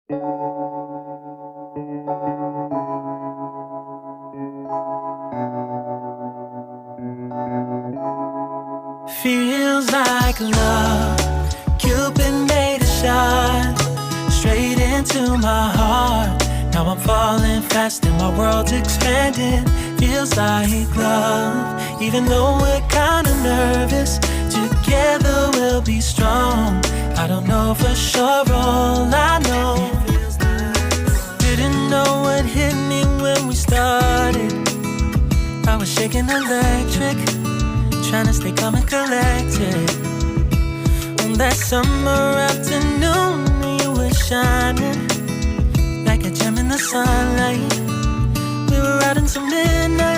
Feels like love, Cupid made a shot straight into my heart. Now I'm falling fast and my world's expanding. Feels like love, even though we're kinda nervous. Together we'll be strong. I don't know for sure, all I know. Didn't know what hit me when we started. I was shaking electric, trying to stay calm and collected. On that summer afternoon, you were shining like a gem in the sunlight. We were out until midnight.